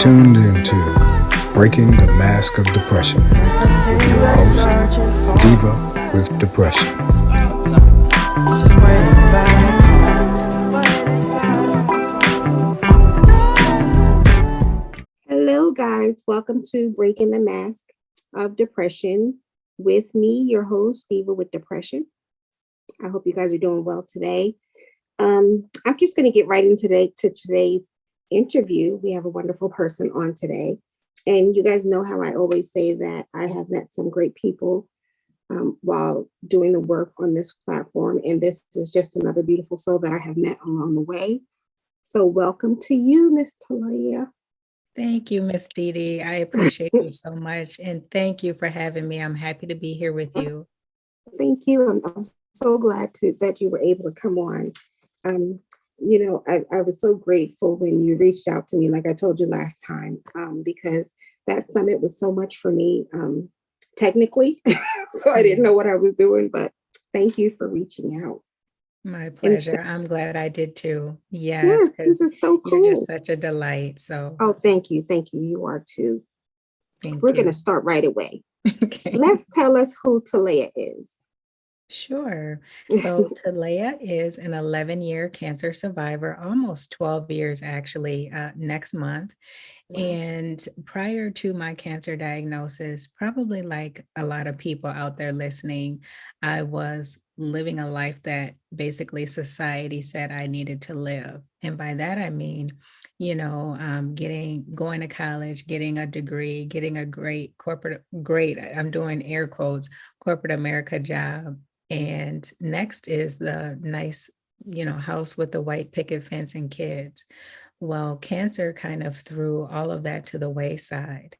tuned into Breaking the Mask of Depression with your host, Diva with Depression. Hello, guys. Welcome to Breaking the Mask of Depression with me, your host, Diva with Depression. I hope you guys are doing well today. I'm just going to get right into today's interview. We have a wonderful person on today. And you guys know how I always say that I have met some great people while doing the work on this platform. And this is just another beautiful soul that I have met along the way. So welcome to you, Miss Talaya. Thank you, Miss Dee. I appreciate you so much. And thank you for having me. I'm happy to be here with you. Thank you. I'm so glad that you were able to come on. I was so grateful when you reached out to me, like I told you last time, because that summit was so much for me technically. So I didn't know what I was doing, but thank you for reaching out. My pleasure. I'm glad I did too. Yes, Yes, because this is so cool. you're just such a delight. So, oh, thank you. Thank you. You are too. thank We're you. going to start right away. Okay. Let's tell us who Talaya is. Sure. So Talaya is an 11-year cancer survivor, almost 12 years actually, next month. And prior to my cancer diagnosis, probably like a lot of people out there listening, I was living a life that basically society said I needed to live. And by that, I mean, going to college, getting a degree, getting a I'm doing air quotes, corporate America job. And next is the nice, house with the white picket fence and kids. Well, cancer kind of threw all of that to the wayside.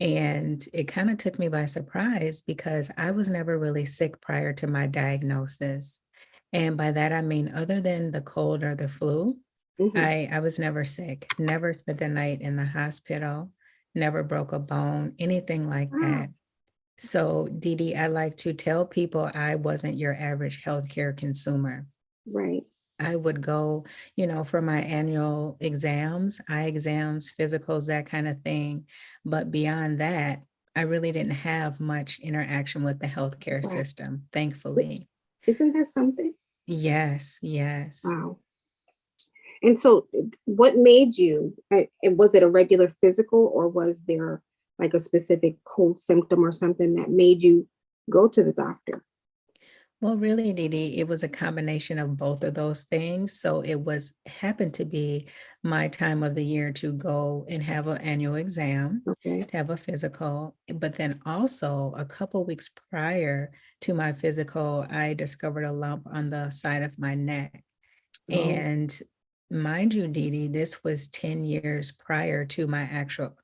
And it kind of took me by surprise because I was never really sick prior to my diagnosis. And by that, I mean, other than the cold or the flu, I was never sick, never spent the night in the hospital, never broke a bone, anything like that. So, Dee, I like to tell people I wasn't your average healthcare consumer. Right. I would go, for my annual exams, eye exams, physicals, that kind of thing. But beyond that, I really didn't have much interaction with the healthcare Right. system, thankfully. Isn't that something? Yes, yes. Wow. And so what made you, was it a regular physical or was there like a specific cold symptom or something that made you go to the doctor? Well, really, Dee, it was a combination of both of those things. So it happened to be my time of the year to go and have an annual exam, Okay. to have a physical. But then also a couple weeks prior to my physical, I discovered a lump on the side of my neck. Oh. And mind you, Dee, this was 10 years prior to my actual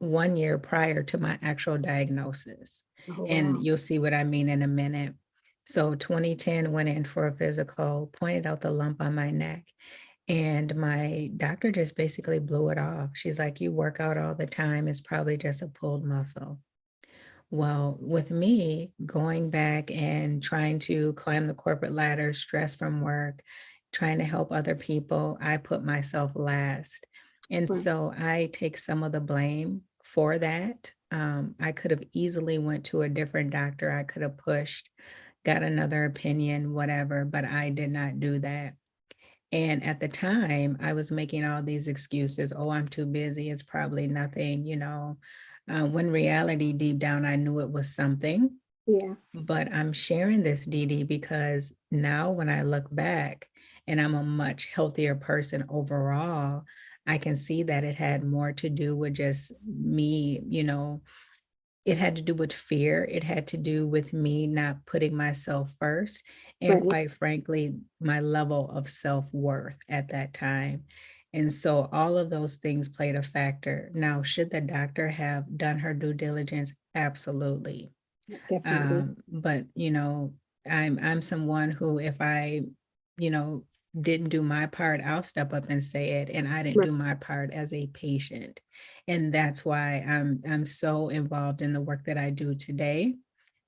1 year prior to my actual diagnosis. Oh, And wow. you'll see what I mean in a minute. So 2010 went in for a physical, pointed out the lump on my neck. And my doctor just basically blew it off. She's like, you work out all the time. It's probably just a pulled muscle. Well, with me going back and trying to climb the corporate ladder, stress from work, trying to help other people, I put myself last. And Right. so I take some of the blame for that. I could have easily went to a different doctor. I could have pushed, got another opinion, whatever, but I did not do that. And at the time, I was making all these excuses. Oh, I'm too busy. It's probably nothing, when reality deep down, I knew it was something. Yeah. But I'm sharing this, Dee, because now when I look back and I'm a much healthier person overall, I can see that it had more to do with just me, it had to do with fear. It had to do with me not putting myself first. And Right. quite frankly, my level of self-worth at that time. And so all of those things played a factor. Now, should the doctor have done her due diligence? Absolutely. Definitely. But I'm someone who, if I, you know, didn't do my part, I'll step up and say it. And I didn't Right. do my part as a patient. And that's why I'm so involved in the work that I do today,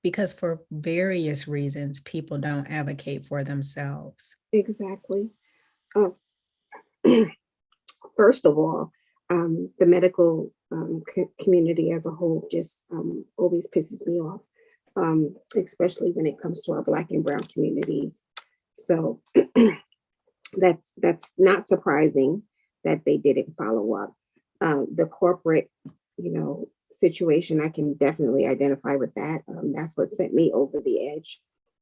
because for various reasons, people don't advocate for themselves. Exactly. Uh, First of all, The medical community as a whole just always pisses me off, especially when it comes to our Black and Brown communities. So that's not surprising that they didn't follow up. The corporate, situation, I can definitely identify with that. That's what sent me over the edge.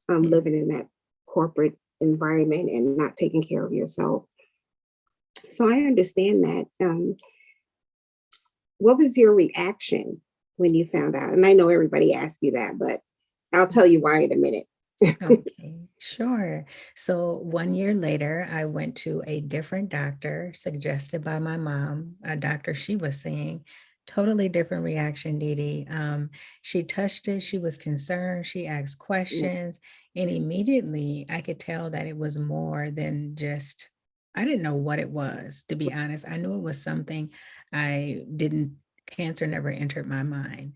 Living in that corporate environment and not taking care of yourself. So I understand that. What was your reaction when you found out? And I know everybody asked you that, but I'll tell you why in a minute. Okay, sure. So 1 year later, I went to a different doctor suggested by my mom, a doctor she was seeing. Totally different reaction, Dee Dee. She touched it, she was concerned, she asked Yeah. questions, and immediately I could tell that it was more than just, I didn't know what it was, to be honest. I knew it was something I didn't, cancer never entered my mind.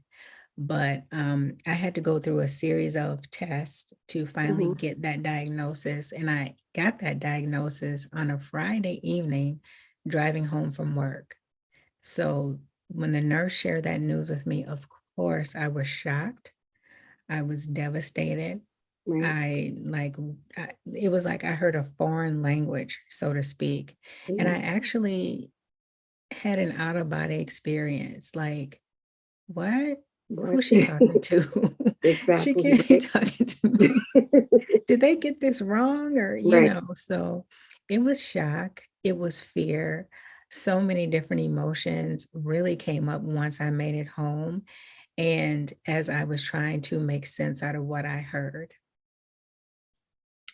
But I had to go through a series of tests to finally Mhm. get that diagnosis. And I got that diagnosis on a Friday evening driving home from work. So when the nurse shared that news with me, of course, I was shocked. I was devastated. Right. It was like I heard a foreign language, so to speak. And I Yeah. actually had an out of body experience. Like, what? What? Who's she talking to? She Exactly. can't be Right. talking to me. Did they get this wrong? Or, Right. so it was shock, it was fear. So many different emotions really came up once I made it home. And as I was trying to make sense out of what I heard.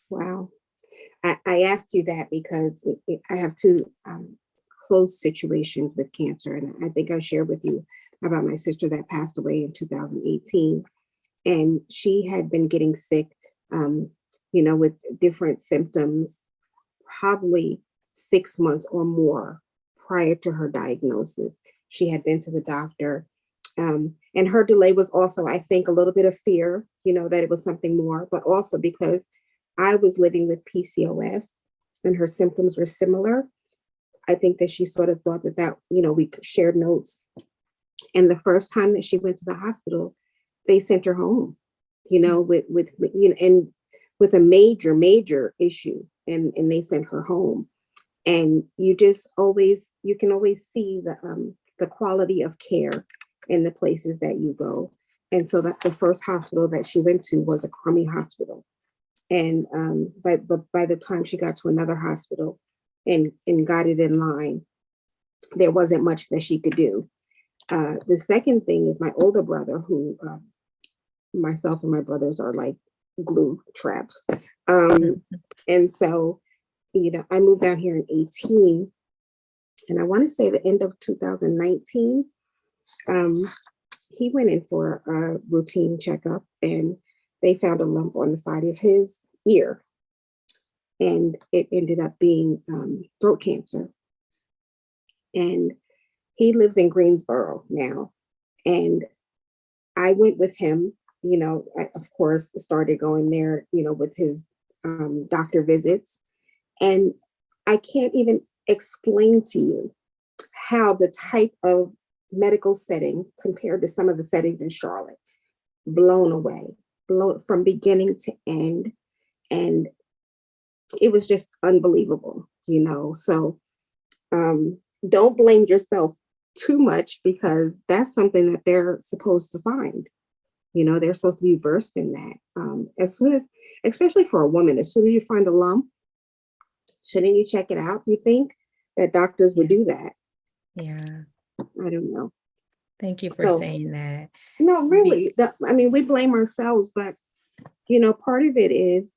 Wow. I asked you that because I have two close situations with cancer. And I think I shared with you about my sister that passed away in 2018. And she had been getting sick, um, with different symptoms, probably 6 months or more prior to her diagnosis. She had been to the doctor. And her delay was also, I think, a little bit of fear, that it was something more, but also because I was living with PCOS and her symptoms were similar. I think that she sort of thought that we shared notes. And the first time that she went to the hospital, they sent her home, and with a major issue, and they sent her home. And you can always see the quality of care in the places that you go. And so that the first hospital that she went to was a crummy hospital. And by the time she got to another hospital and got it in line, there wasn't much that she could do. The second thing is my older brother, who myself and my brothers are like glue traps. Um, Mhm. and so, I moved down here in 18, and I want to say the end of 2019. Um, he went in for a routine checkup, and they found a lump on the side of his ear, and it ended up being throat cancer. And he lives in Greensboro now, and I went with him. I, of course, started going there, with his doctor visits. And I can't even explain to you how the type of medical setting compared to some of the settings in Charlotte, blown away, blown from beginning to end. And it was just unbelievable. So don't blame yourself too much, because that's something that they're supposed to find. They're supposed to be versed in that. As soon as, especially for a woman, as soon as you find a lump, shouldn't you check it out? You think that doctors would Yeah. do that? Yeah. I don't know. Thank you for So, saying that. no, Be- really. I mean, we blame ourselves, but part of it is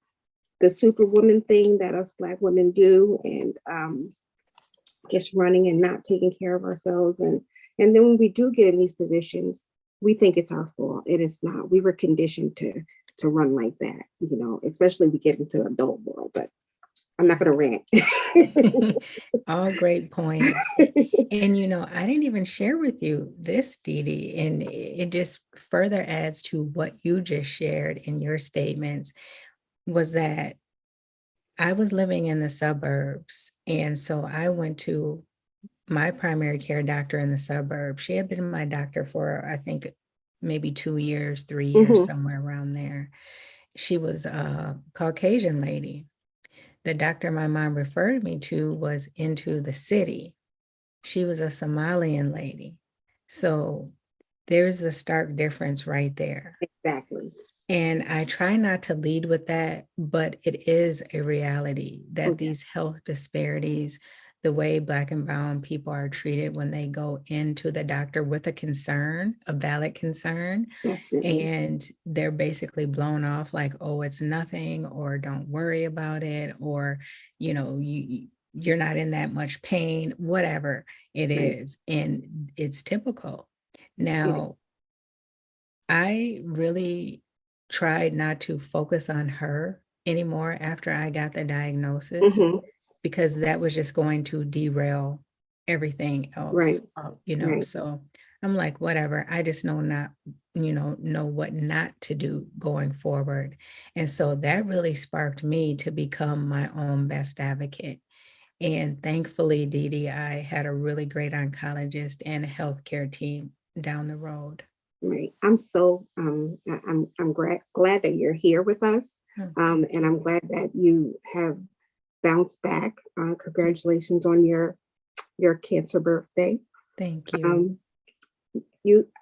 the superwoman thing that us Black women do, and just running and not taking care of ourselves, and then when we do get in these positions, we think it's our fault, and it's not. We were conditioned to run like that, especially we get into adult world. But I'm not going to rant. All great points. And I didn't even share with you this, Dee Dee, and it just further adds to what you just shared in your statements, was that I was living in the suburbs. And so I went to my primary care doctor in the suburbs. She had been my doctor for, I think, maybe 2 years, 3 years, somewhere around there. She was a Caucasian lady. The doctor my mom referred me to was into the city. She was a Somalian lady. So there's a stark difference right there. Exactly. And I try not to lead with that, but it is a reality that these health disparities, the way Black and brown people are treated when they go into the doctor with a concern, a valid concern, Absolutely. and they're basically blown off like, oh, it's nothing, or don't worry about it, or, you're not in that much pain, whatever it is. And it's typical. Now, I really tried not to focus on her anymore after I got the diagnosis, because that was just going to derail everything else, so I'm like, whatever, I just know what not to do going forward. And so that really sparked me to become my own best advocate. And thankfully, Dee Dee, I had a really great oncologist and a healthcare team down the road. Right. I'm so I'm glad that you're here with us. And I'm glad that you have bounced back. Congratulations on your cancer birthday. Thank you.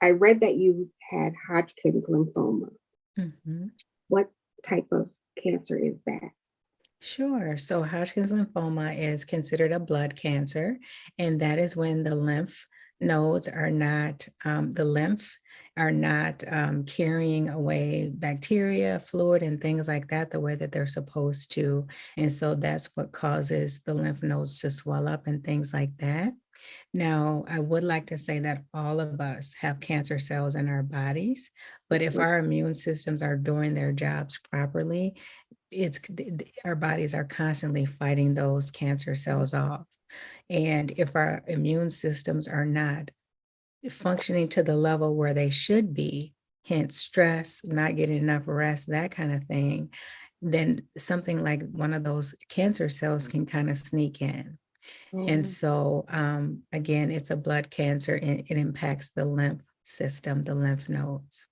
I read that you had Hodgkin's lymphoma. What type of cancer is that? Sure. So Hodgkin's lymphoma is considered a blood cancer, and that is when the lymph nodes are not, carrying away bacteria, fluid, and things like that the way that they're supposed to. And so that's what causes the lymph nodes to swell up and things like that. Now, I would like to say that all of us have cancer cells in our bodies, but if our immune systems are doing their jobs properly, our bodies are constantly fighting those cancer cells off. And if our immune systems are not functioning to the level where they should be, hence stress, not getting enough rest, that kind of thing, then something like one of those cancer cells can kind of sneak in. And so, again, it's a blood cancer and it impacts the lymph system, the lymph nodes.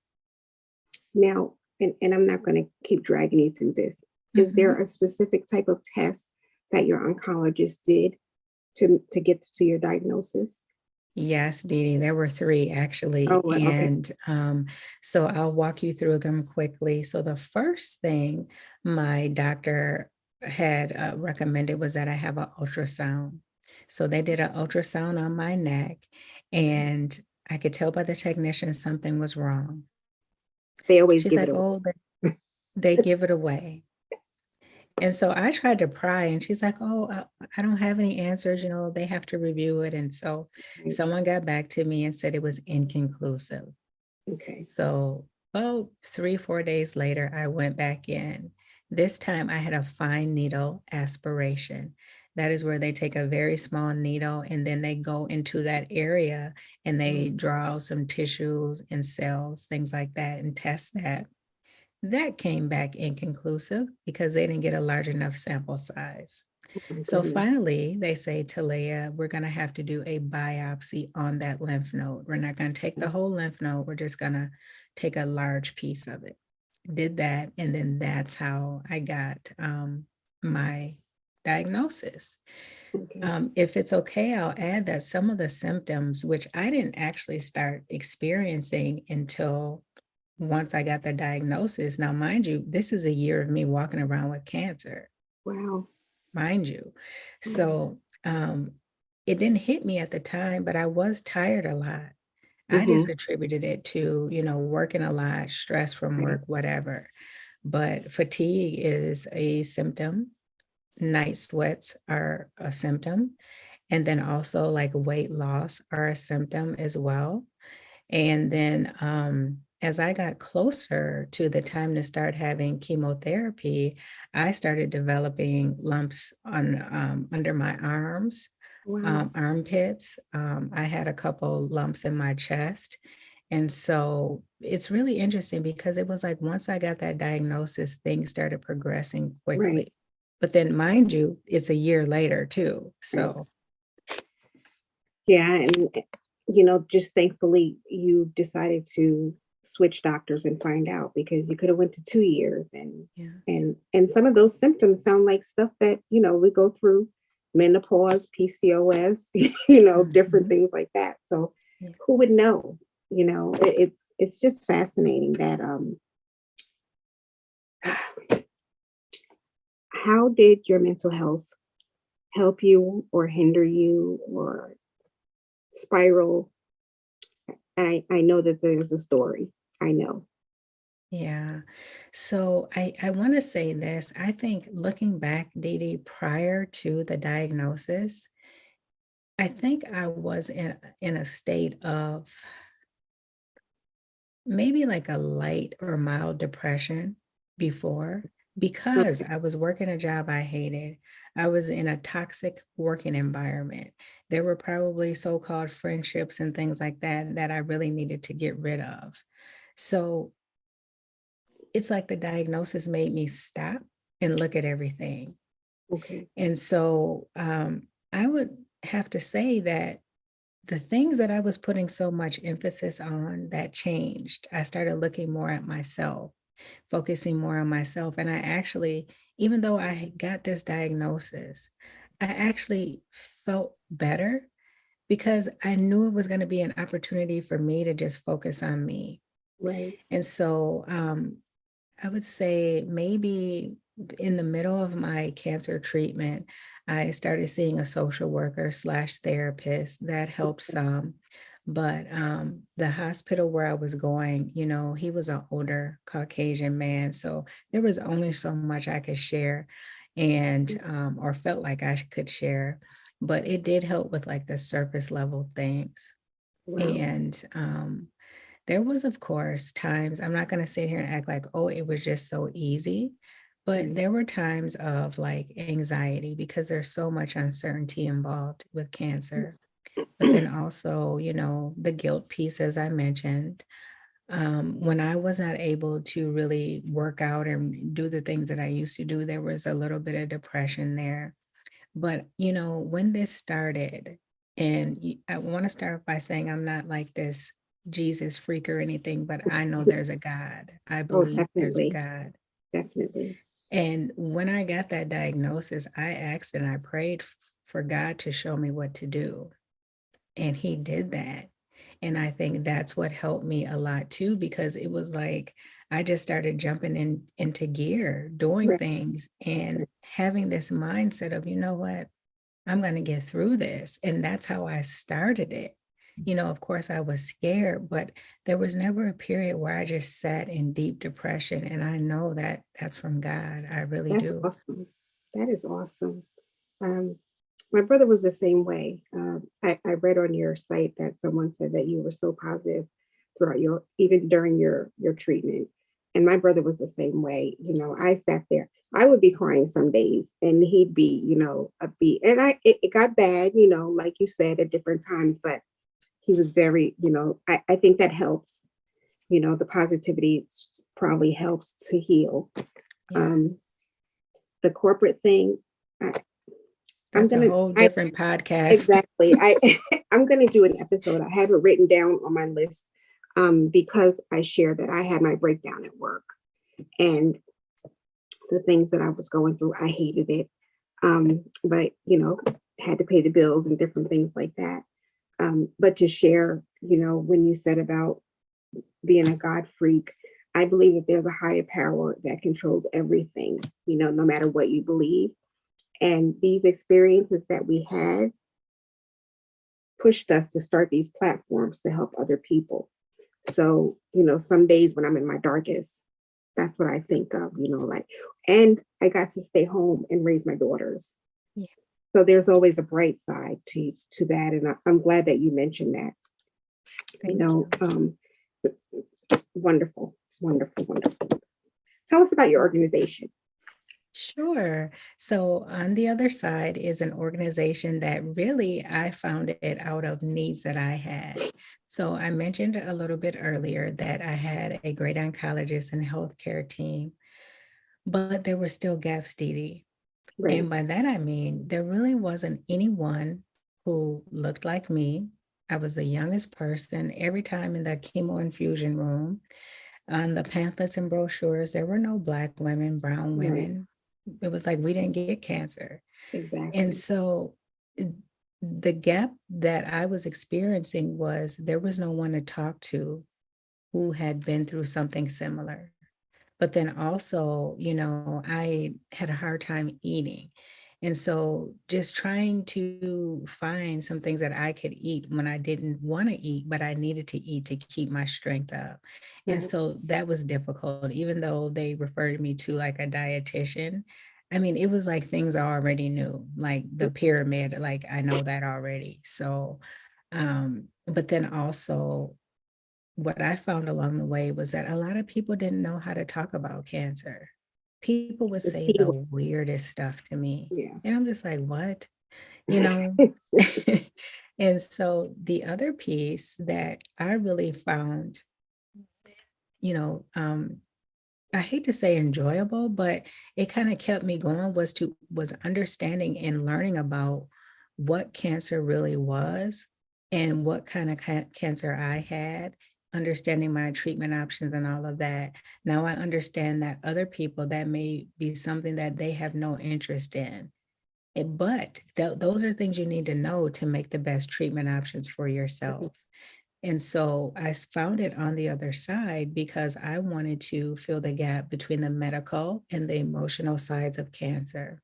Now, and I'm not going to keep dragging you through this. Is there a specific type of test that your oncologist did to get to your diagnosis? Yes, Dee Dee, there were 3 actually. And so I'll walk you through them quickly. So the first thing my doctor had recommended was that I have an ultrasound. So they did an ultrasound on my neck, and I could tell by the technician something was wrong. They always She's give like, it away. oh, they give it away. And so I tried to pry, and she's like, oh, I don't have any answers, they have to review it. And so someone got back to me and said it was inconclusive. Okay. So about 3-4 days later, I went back in. This time I had a fine needle aspiration. That is where they take a very small needle and then they go into that area and they draw out some tissues and cells, things like that, and test that. That came back inconclusive because they didn't get a large enough sample size. So finally, they say, Talaya, we're going to have to do a biopsy on that lymph node. We're not going to take the whole lymph node. We're just going to take a large piece of it. Did that. And then that's how I got my diagnosis. If it's okay, I'll add that some of the symptoms, which I didn't actually start experiencing until once I got the diagnosis. Now, mind you, this is a year of me walking around with cancer. Wow. Mind you. So it didn't hit me at the time, but I was tired a lot. I just attributed it to, working a lot, stress from work, whatever. But fatigue is a symptom. Night sweats are a symptom. And then also like weight loss are a symptom as well. And then as I got closer to the time to start having chemotherapy, I started developing lumps on under my arms, armpits. I had a couple lumps in my chest. And so it's really interesting because it was like once I got that diagnosis, things started progressing quickly. But then mind you, it's a year later too. So Yeah, and just thankfully you decided to switch doctors and find out, because you could have went to 2 years, and Yeah. and some of those symptoms sound like stuff that we go through: menopause, PCOS, different Mhm. things like that. So Yeah. who would know? It's just fascinating that how did your mental health help you or hinder you or spiral? I know that there's a story. I know. Yeah. So I want to say this. I think looking back, Dee Dee, prior to the diagnosis, I think I was in a state of maybe like a light or mild depression before, because Okay. I was working a job I hated. I was in a toxic working environment. There were probably so-called friendships and things like that that I really needed to get rid of. So it's like the diagnosis made me stop and look at everything. Okay. And so I would have to say that the things that I was putting so much emphasis on, that changed. I started looking more at myself, focusing more on myself. And I actually, even though I had got this diagnosis, I actually felt better because I knew it was going to be an opportunity for me to just focus on me. Right. And so I would say maybe in the middle of my cancer treatment, I started seeing a social worker slash therapist. That helped some. But the hospital where I was going, he was an older Caucasian man. So there was only so much I could share and or felt like I could share. But it did help with like the surface level things. Wow. And there was, of course, times I'm not gonna sit here and act like, "Oh, it was just so easy," but Right. there were times of, like, anxiety because there's so much uncertainty involved with cancer. But then also, the guilt piece, as I mentioned. When I was not able to really work out and do the things that I used to do, there was a little bit of depression there. But, when this started, and I want to start by saying I'm not like this Jesus freak or anything, but I know there's a God. I Oh, believe there's a definitely. God. Definitely. And when I got that diagnosis, I asked and I prayed for God to show me what to do. And He did that. And I think that's what helped me a lot too, because it was like I just started jumping into gear, doing Right. things and having this mindset of, you know what? I'm gonna get through this, and that's how I started it. Of course, I was scared, but there was never a period where I just sat in deep depression, and I know that that's from God. I really That's do. awesome. That is awesome. Um, my brother was the same way. I read on your site that someone said that you were so positive throughout even during your treatment. And my brother was the same way. I sat there. I would be crying some days, and he'd be, upbeat. And it got bad, like you said, at different times. But he was very, I think that helps. The positivity probably helps to heal. Yeah, Um, the corporate thing, I, I'm that's a gonna, whole I different podcast. exactly, I'm gonna do an episode. I have it written down on my list, because I shared that I had my breakdown at work, and the things that I was going through, I hated it. But had to pay the bills and different things like that. But to share, when you said about being a God freak, I believe that there's a higher power that controls everything, no matter what you believe. And these experiences that we had pushed us to start these platforms to help other people. So, some days when I'm in my darkest, that's what I think of, like, and I got to stay home and raise my daughters. Yeah, So there's always a bright side to that. And I'm glad that you mentioned that, you thank know, you. um, wonderful, wonderful, wonderful. Tell us about your organization. Sure. So on the other side is an organization that really I found it out of needs that I had. So I mentioned a little bit earlier that I had a great oncologist and healthcare team, but there were still gaps, Dee Dee. Right. And by that I mean there really wasn't anyone who looked like me. I was the youngest person. Every time in the chemo infusion room, on the pamphlets and brochures, there were no Black women, brown Right. women. It was like we didn't get cancer. And Exactly. so uh, the gap that I was experiencing was there was no one to talk to who had been through something similar. But then also, I had a hard time eating. And so just trying to find some things that I could eat when I didn't want to eat, but I needed to eat to keep my strength up. And Right. so that was difficult, even though they referred me to like a dietitian. I mean, it was like things I already knew, like the pyramid, like I know that already. So, but then also what I found along the way was that a lot of people didn't know how to talk about cancer. People would The say C the word. weirdest stuff to me. Yeah. And I'm just like, what? You know? And so the other piece that I really found, you know, I hate to say enjoyable, but it kind of kept me going was understanding and learning about what cancer really was and what kind of cancer I had, understanding my treatment options and all of that. Now I understand that other people that may be something that they have no interest in. But those are things you need to know to make the best treatment options for yourself. And so found it on the other side because I wanted to fill the gap between the medical and the emotional sides of cancer.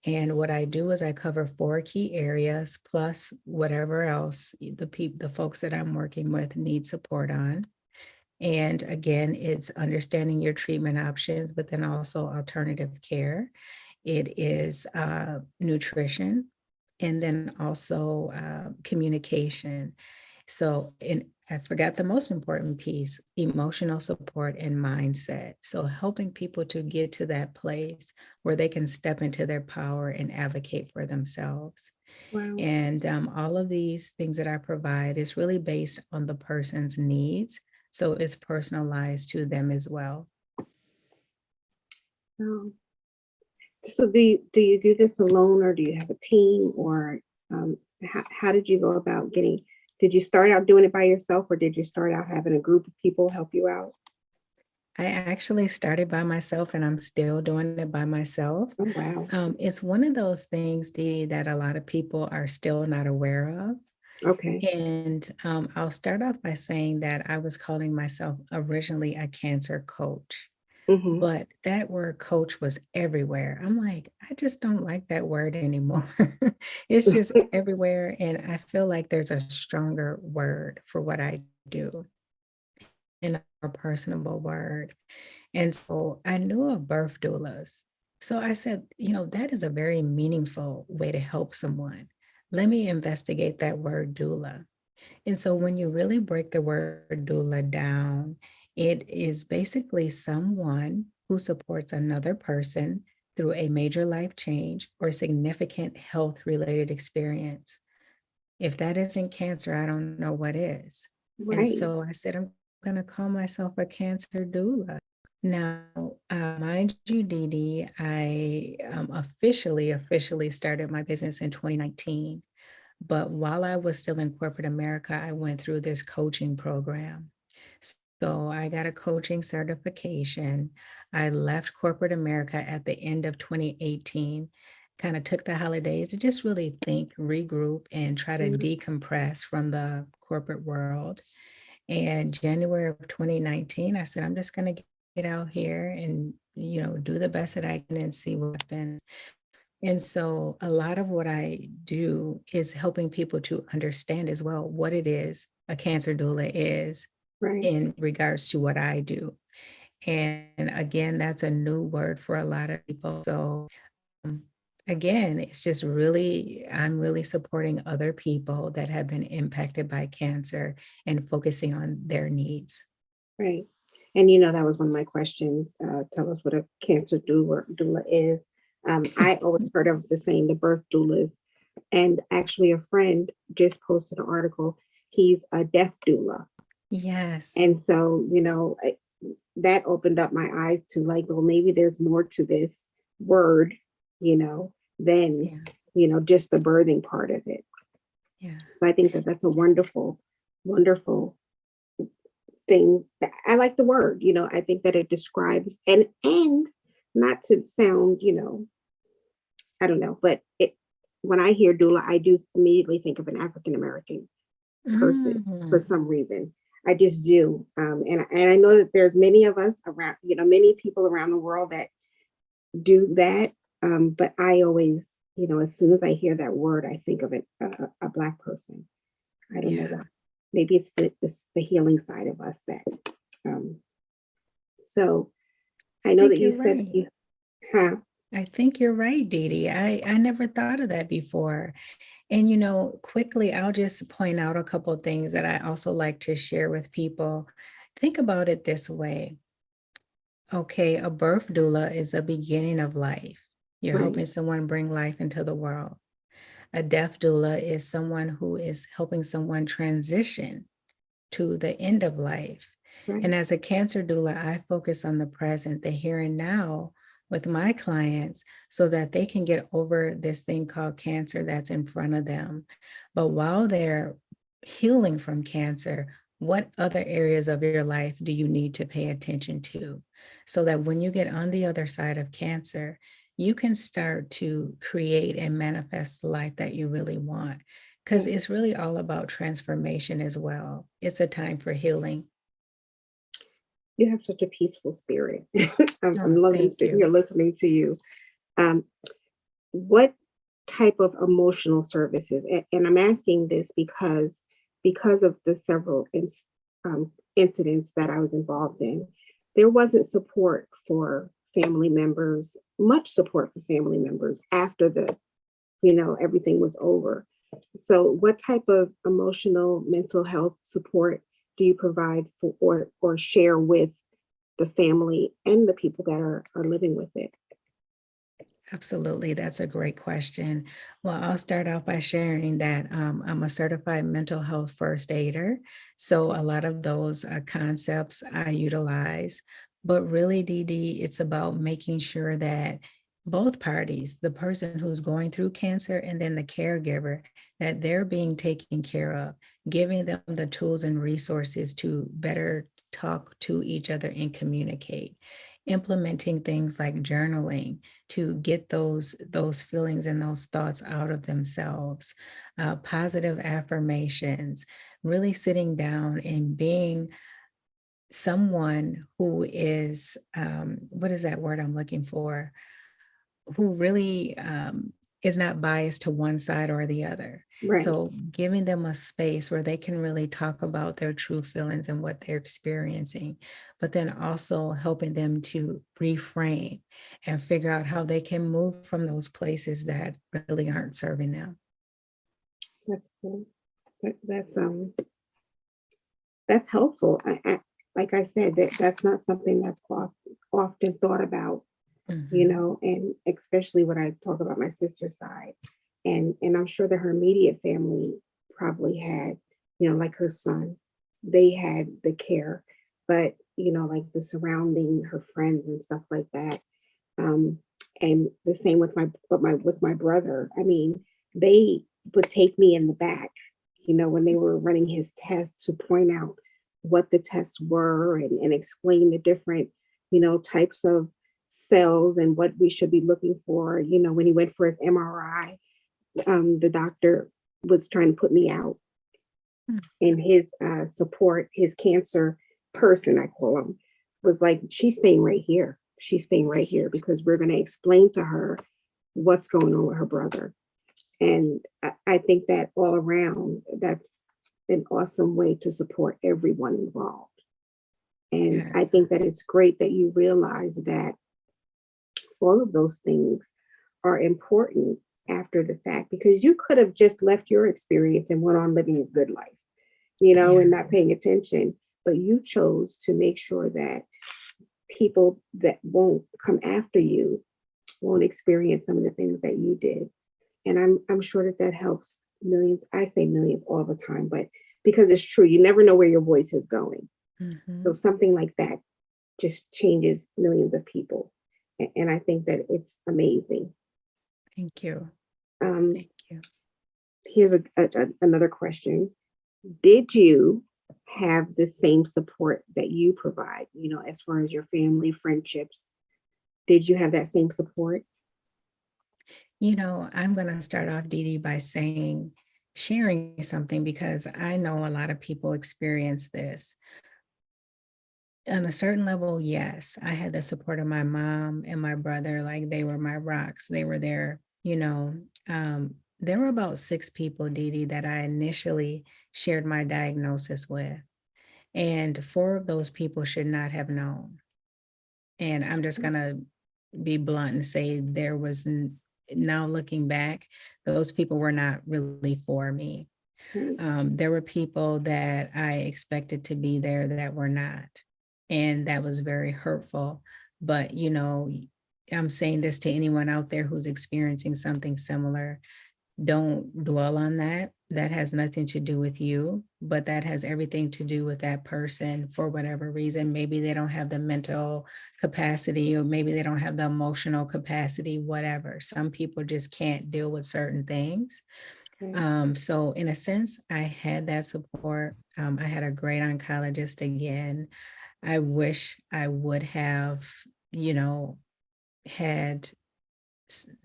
And what I do is I cover four key areas plus whatever else the folks that I'm working with need support on. And again, it's understanding your treatment options, but then also alternative care. It is nutrition, and then also communication. So, and I forgot the most important piece, emotional support and mindset. So, helping people to get to that place where they can step into their power and advocate for themselves. Wow. And all of these things that I provide is really based on the person's needs. So, it's personalized to them as well. Um, so do you do this alone, or do you have a team, or how did you go about did you start out doing it by yourself, or did you start out having a group of people help you out? I actually started by myself and I'm still doing it by myself. Oh, wow. It's one of those things, Dee, that a lot of people are still not aware of. Okay. And I'll start off by saying that I was calling myself originally a cancer coach, Mm-hmm. but that word coach was everywhere. I'm like, I just don't like that word anymore. It's just everywhere. And I feel like there's a stronger word for what I do and a more personable word. And so I knew of birth doulas. So I said, that is a very meaningful way to help someone. Let me investigate that word doula. And so when you really break the word doula down, it is basically someone who supports another person through a major life change or significant health related experience. If that isn't cancer, I don't know what is. And Right. so I said, I'm going to call myself a cancer doula. Now, mind you, Dee Dee, I officially started my business in 2019. But while I was still in corporate America, I went through this coaching program. So I got a coaching certification. I left corporate America at the end of 2018, kind of took the holidays to just really think, regroup, and try to Mhm. decompress from the corporate world. And January of 2019, I said, I'm just going to get out here and, do the best that I can and see what happens. And so a lot of what I do is helping people to understand as well what it is a cancer doula is Right. in regards to what I do. And again, that's a new word for a lot of people. So um, again, it's just really, I'm really supporting other people that have been impacted by cancer and focusing on their needs. Right. And that was one of my questions. Tell us what a cancer doula is. I always heard of the saying the birth doulas, and actually a friend just posted an article. He's a death doula. Yes. And so, that opened up my eyes to, like, well, maybe there's more to this word, than, Yeah. just the birthing part of it. Yeah. So I think that that's a wonderful, wonderful thing. I like the word, I think that it describes and not to sound, I don't know, but when I hear doula, I do immediately think of an African American person for Mm. some reason. I just do. And I know that there's many of us around, many people around the world that do that. But I always, as soon as I hear that word, I think of a Black person. I don't know Yeah. why. Maybe it's the healing side of us that. Um, so I I know that think you you're said right. you, huh? I think you're right, Dee Dee. I never thought of that before. And, quickly, I'll just point out a couple of things that I also like to share with people. Think about it this way. Okay, a birth doula is the beginning of life. You're Right, helping someone bring life into the world. A death doula is someone who is helping someone transition to the end of life. right, And as a cancer doula, I focus on the present, the here and now with my clients so that they can get over this thing called cancer that's in front of them. But while they're healing from cancer, what other areas of your life do you need to pay attention to? So that when you get on the other side of cancer, you can start to create and manifest the life that you really want because right. it's really all about transformation as well. It's a time for healing. You have such a peaceful spirit. I'm Oh, loving thank sitting you. here listening to you. Um, what type of emotional services? And I'm asking this because of the several incidents that I was involved in, there wasn't support for family members, much support for family members after everything was over. So what type of emotional mental health support do you provide for or share with the family and the people that are living with it? Absolutely. That's a great question. Well, I'll start out by sharing that I'm a certified mental health first aider. So a lot of those concepts I utilize. But really, Dee Dee, it's about making sure that both parties, the person who's going through cancer and then the caregiver, that they're being taken care of, giving them the tools and resources to better talk to each other and communicate, implementing things like journaling to get those feelings and those thoughts out of themselves. Positive affirmations, really sitting down and being someone who is what is that word I'm looking for? Who really is not biased to one side or the other. Right. So giving them a space where they can really talk about their true feelings and what they're experiencing, but then also helping them to reframe and figure out how they can move from those places that really aren't serving them. That's cool. That's helpful. Like I said, that's not something that's often thought about, Mhm. and especially when I talk about my sister's side, and I'm sure that her immediate family probably had, like her son, they had the care, but like the surrounding her friends and stuff like that. Um, and the same with my brother. I mean, they would take me in the back, when they were running his tests to point out what the tests were and explain the different, types of cells and what we should be looking for. When he went for his MRI, the doctor was trying to put me out, Mm. and his support, his cancer person, I call him, was like, she's staying right here. She's staying right here because we're going to explain to her what's going on with her brother. And I think that all around, that's an awesome way to support everyone involved. And I Yes. think that it's great that you realize that all of those things are important after the fact, because you could have just left your experience and went on living a good life, Yeah. and not paying attention. But you chose to make sure that people that won't come after you won't experience some of the things that you did. And I'm sure that that helps millions. I say millions all the time, but because it's true, you never know where your voice is going. So Mhm. something like that just changes millions of people. And I think that it's amazing. Thank you. Um, Thank you. Here's another question. Did you have the same support that you provide, as far as your family, friendships? Did you have that same support? I'm going to start off, Dee Dee, by sharing something because I know a lot of people experience this. On a certain level, yes, I had the support of my mom and my brother, like they were my rocks. They were there. There were about 6 people, Dee Dee, that I initially shared my diagnosis with. And 4 of those people should not have known. And I'm just going to be blunt and say now looking back, those people were not really for me. Right. There were people that I expected to be there that were not. And that was very hurtful. But, I'm saying this to anyone out there who's experiencing something similar. Don't dwell on that. That has nothing to do with you, but that has everything to do with that person for whatever reason. Maybe they don't have the mental capacity, or maybe they don't have the emotional capacity, whatever. Some people just can't deal with certain things. Okay. So in a sense, I had that support. I had a great oncologist again. I wish I would have, had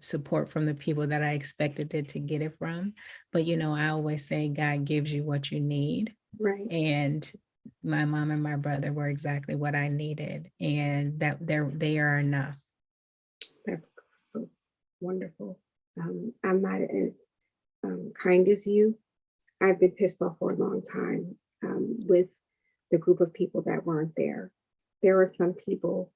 support from the people that I expected it to get it from. But, I always say God gives you what you need. Right. And my mom and my brother were exactly what I needed. And that they are enough. That's so wonderful. I'm not as kind as you. I've been pissed off for a long time with the group of people that weren't there. There are some people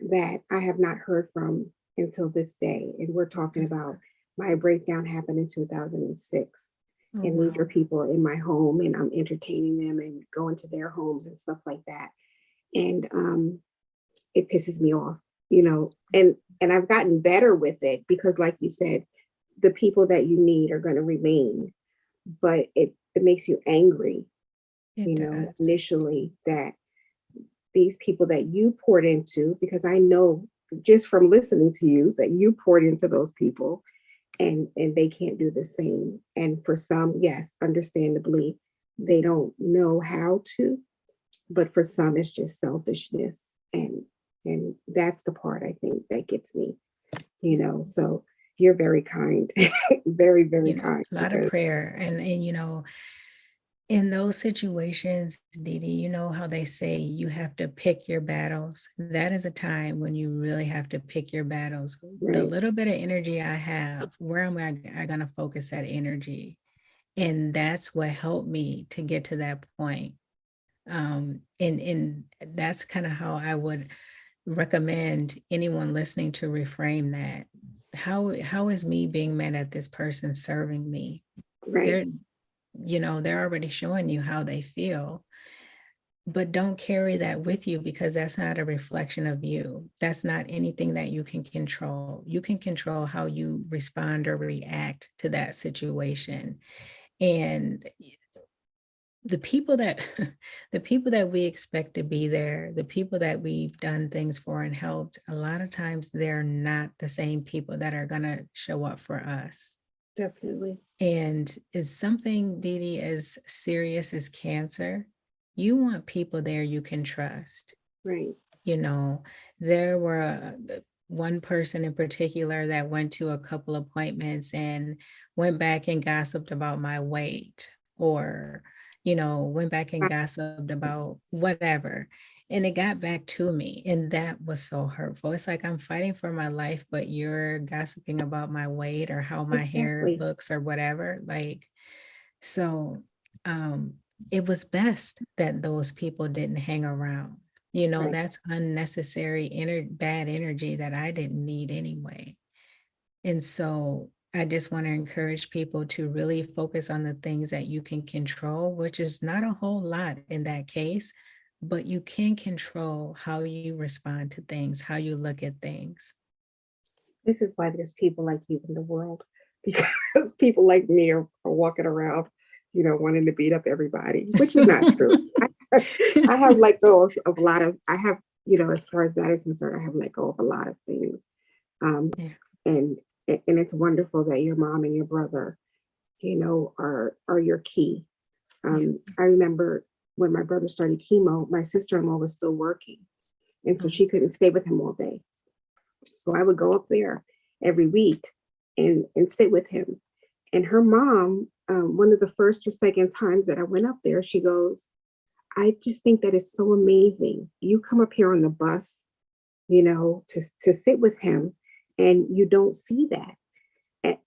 that I have not heard from until this day. And we're talking about my breakdown happened in 2006. Oh, And these are wow. people in my home, and I'm entertaining them and going to their homes and stuff like that. And it pisses me off, and I've gotten better with it because, like you said, the people that you need are going to remain, but it makes you angry, It does. initially, that these people that you poured into, because I know just from listening to you that you poured into those people, and they can't do the same. And for some, yes, understandably, they don't know how to, but for some it's just selfishness, and that's the part I think that gets me, so you're very kind. Very, very kind, A lot of because prayer. And in those situations, Dee Dee, you know how they say you have to pick your battles. That is a time when you really have to pick your battles. The right, little bit of energy I have, where am I going to focus that energy? And that's what helped me to get to that point. And that's kind of how I would recommend anyone listening to reframe that. How is me being mad at this person serving me? right. They're they're already showing you how they feel, but don't carry that with you because that's not a reflection of you. That's not anything that you can control. You can control how you respond or react to that situation. And the people that the people that we expect to be there, the people that we've done things for and helped, a lot of times they're not the same people that are going to show up for us. Definitely. And is something, Dee Dee, as serious as cancer, you want people there you can trust. Right. You know, there were one person in particular that went to a couple appointments and went back and gossiped about my weight, or, went back and gossiped about whatever. And it got back to me. And that was so hurtful. It's like I'm fighting for my life, but you're gossiping about my weight or how my hair Exactly. looks or whatever. Like, so um, it was best that those people didn't hang around. Right. That's unnecessary bad energy that I didn't need anyway. And so I just want to encourage people to really focus on the things that you can control, which is not a whole lot in that case, but you can control how you respond to things, how you look at things. This is why there's people like you in the world, because people like me are walking around, wanting to beat up everybody, which is not true. I have let go of a lot of, I have, as far as that is concerned, I have let go of a lot of things. Um, Yeah. and and it's wonderful that your mom and your brother are your key. I remember when my brother started chemo, my sister-in-law was still working. And so Mm. she couldn't stay with him all day. So I would go up there every week and sit with him. And her mom, one of the first or second times that I went up there, she goes, I just think that it's so amazing. You come up here on the bus, to sit with him, and you don't see that.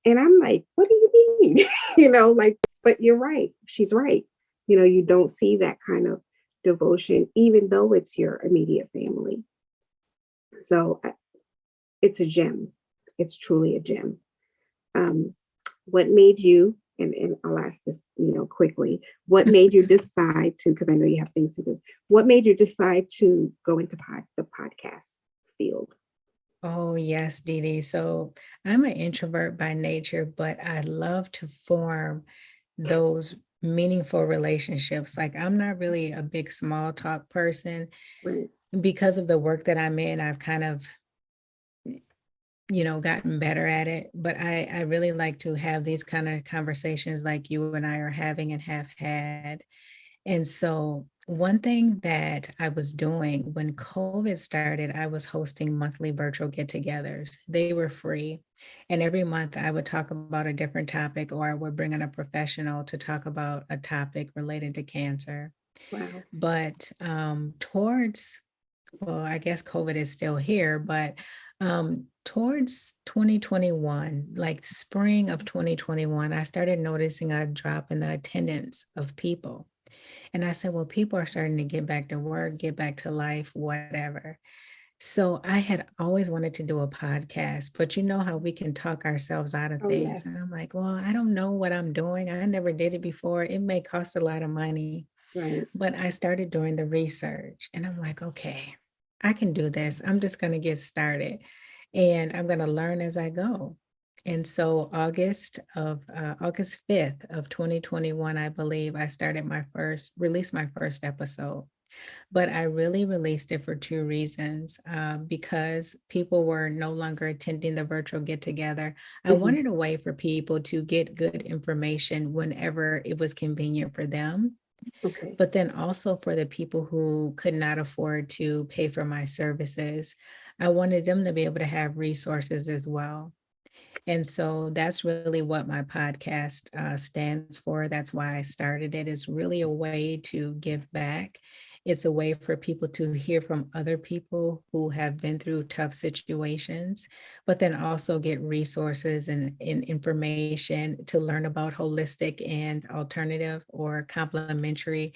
And I'm like, what do you mean? But you're right. She's right. You don't see that kind of devotion, even though it's your immediate family. So it's a gem. It's truly a gem. What made you, and I'll ask this, quickly, what made you decide to, because I know you have things to do, what made you decide to go into the podcast field? Oh, yes, Dee Dee. So I'm an introvert by nature, but I love to form those meaningful relationships. Like, I'm not really a big small talk person. Right. Because of the work that I'm in, I've kind of, gotten better at it. But I really like to have these kind of conversations like you and I are having and have had. And so, one thing that I was doing when COVID started, I was hosting monthly virtual get togethers. They were free. And every month I would talk about a different topic, or I would bring in a professional to talk about a topic related to cancer. Wow. But well, I guess COVID is still here, but towards 2021, like spring of 2021, I started noticing a drop in the attendance of people. And I said, well, people are starting to get back to work, get back to life, whatever. So I had always wanted to do a podcast, but you know how we can talk ourselves out of Oh, things. yes. And I'm like, well, I don't know what I'm doing. I never did it before. It may cost a lot of money. Right. But I started doing the research and I'm like, okay, I can do this. I'm just going to get started and I'm going to learn as I go. And so August 5th of 2021, I believe I released my first episode. But I really released it for two reasons. Because people were no longer attending the virtual get together. I Mhm. wanted a way for people to get good information whenever it was convenient for them, Okay. but then also for the people who could not afford to pay for my services, I wanted them to be able to have resources as well. And so that's really what my podcast stands for. That's why I started it. It's really a way to give back. It's a way for people to hear from other people who have been through tough situations, but then also get resources and information to learn about holistic and alternative or complementary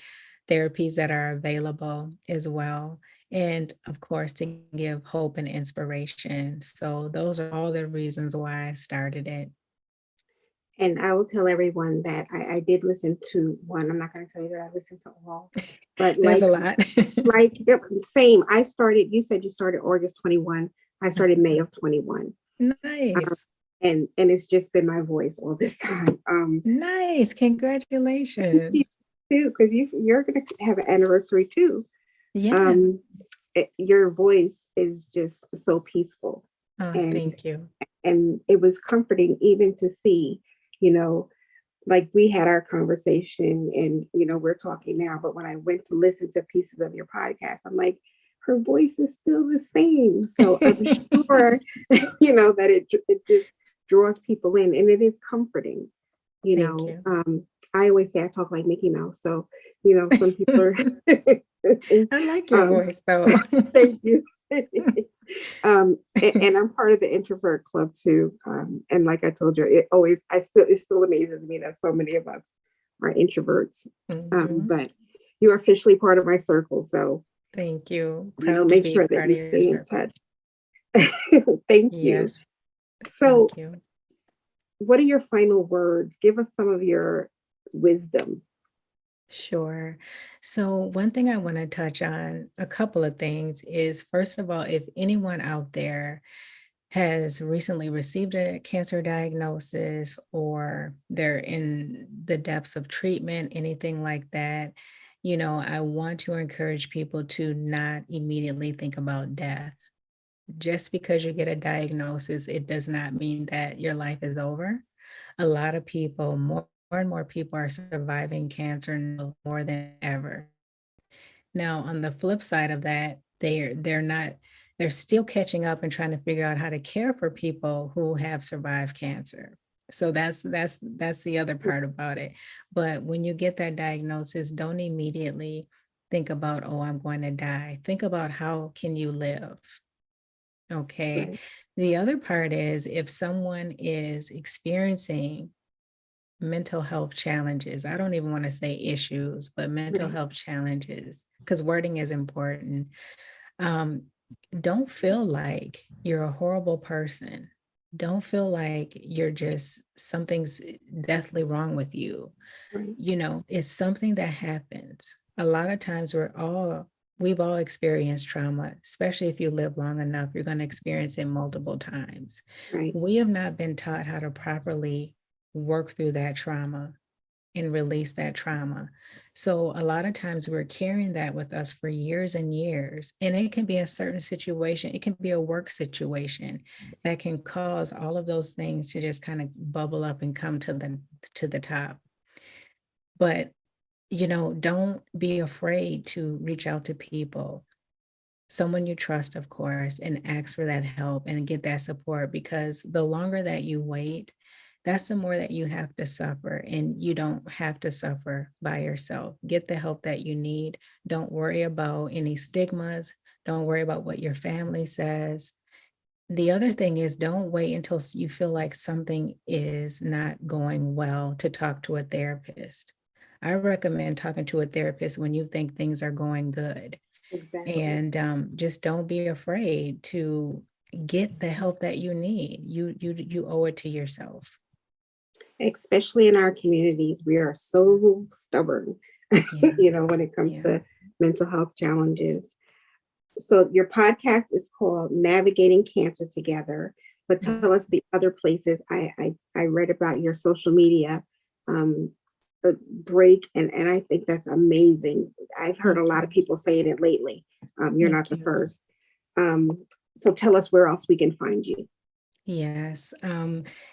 therapies that are available as well, and of course to give hope and inspiration. So those are all the reasons why I started it. And I will tell everyone that I did listen to one. I'm not going to tell you that I listened to all, but There's a lot. yep, same. You said you started August 21. I started May of 21. Um, Nice. and it's just been my voice all this time. Nice. You Congratulations. too, because you're going to have an anniversary too. Yes. Um, your voice is just so peaceful, Oh, and thank you. it was comforting even to see, you know, like we had our conversation and we're talking now, but when I went to listen to pieces of your podcast, I'm like, her voice is still the same. So I'm sure that it just draws people in, and it is comforting. you Thank know you. um I always say I talk like Mickey Mouse, so some people are I like your um voice though. thank you. And I'm part of the introvert club too. And like I told you, it still amazes me that so many of us are introverts. Mhm. But you're officially part of my circle, so Thank you. Proud to make be sure that part we of your stay in circle. touch. Thank you. Yes. So, Thank you. what are your final words? Give us some of your wisdom. Sure. So, one thing I want to touch on, a couple of things is first of all, if anyone out there has recently received a cancer diagnosis or they're in the depths of treatment, anything like that, I want to encourage people to not immediately think about death. Just because you get a diagnosis, it does not mean that your life is over. A lot of people, more and more people are surviving cancer now more than ever. Now, on the flip side of that, they're not they're still catching up and trying to figure out how to care for people who have survived cancer. So that's the other part about it. But when you get that diagnosis, don't immediately think about, oh, I'm going to die. Think about how can you live? Okay. Right. The other part is if someone is experiencing mental health challenges. I don't even want to say issues, but mental Right. health challenges, because wording is important. Um, don't feel like you're a horrible person. Don't feel like you're just something's deathly wrong with you. Right. It's something that happens. A lot of times we've all experienced trauma, especially if you live long enough, you're going to experience it multiple times. Right. We have not been taught how to properly work through that trauma and release that trauma. So a lot of times we're carrying that with us for years and years. And it can be a certain situation, it can be a work situation that can cause all of those things to just kind of bubble up and come to the top. But don't be afraid to reach out to people, someone you trust, of course, and ask for that help and get that support, because the longer that you wait, that's the more that you have to suffer, and you don't have to suffer by yourself. Get the help that you need. Don't worry about any stigmas. Don't worry about what your family says. The other thing is, don't wait until you feel like something is not going well to talk to a therapist. I recommend talking to a therapist when you think things are going good. Exactly. And just don't be afraid to get the help that you need. You owe it to yourself. Especially in our communities, we are so stubborn, Yeah, when it comes yeah. to mental health challenges. So your podcast is called Navigating Cancer Together, but tell us the other places. I read about your social media um, break, and I think that's amazing. I've heard a Thank lot of you. people saying it lately. You're not Thank the you. first. So tell us where else we can find you. Yes.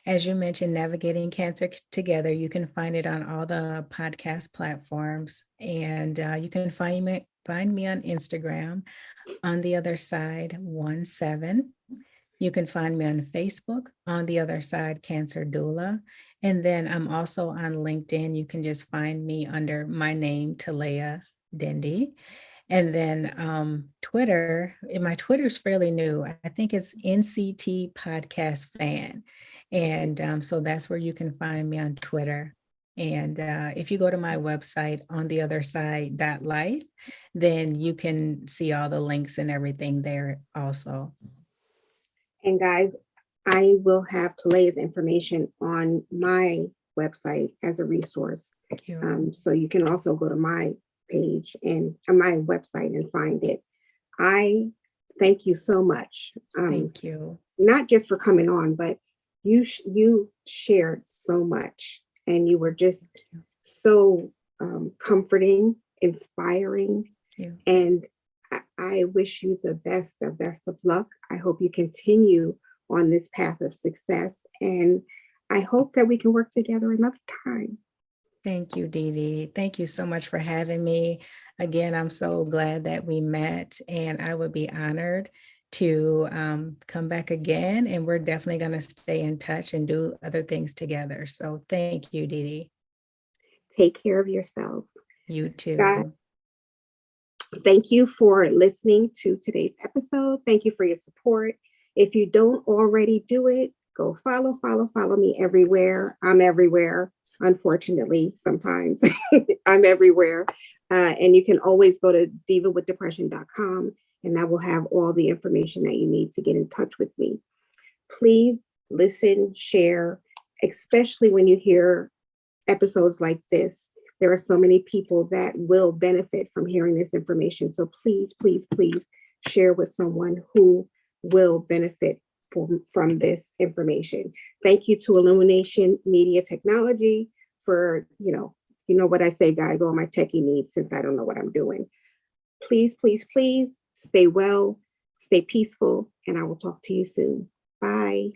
As you mentioned, Navigating Cancer Together, you can find it on all the podcast platforms. And you can find me on Instagram, on the other side 17. You can find me on Facebook, on the other side Cancer Doula. And then I'm also on LinkedIn. You can just find me under my name, Talaya Dendy. And then Twitter, and my Twitter's fairly new. I think it's NCT Podcast Fan. And so that's where you can find me on Twitter. And if you go to my website, on the other side life, then you can see all the links and everything there also. And guys, I will have Talaya's information on my website as a resource. Thank you. So you can also go to my page and my website and find it. I thank you so much, Thank you. not just for coming on, but you shared so much, and you were just Thank you. so comforting, inspiring, Thank you. and I wish you the best of luck. I hope you continue on this path of success, and I hope that we can work together another time. Thank you, Dee Dee. Thank you so much for having me. Again, I'm so glad that we met, and I would be honored to come back again. And we're definitely going to stay in touch and do other things together. So thank you, Dee Dee. Take care of yourself. You God, too. thank you for listening to today's episode. Thank you for your support. If you don't already do it, go follow me everywhere. I'm everywhere. Unfortunately, sometimes I'm everywhere. And you can always go to divawithdepression.com, and that will have all the information that you need to get in touch with me. Please listen, share, especially when you hear episodes like this. There are so many people that will benefit from hearing this information. So please, please, please share with someone who will benefit from this information. Thank you to Illumination Media Technology for, you know what I say, guys, all my techie needs since I don't know what I'm doing. Please, please, please stay well, stay peaceful, and I will talk to you soon. Bye.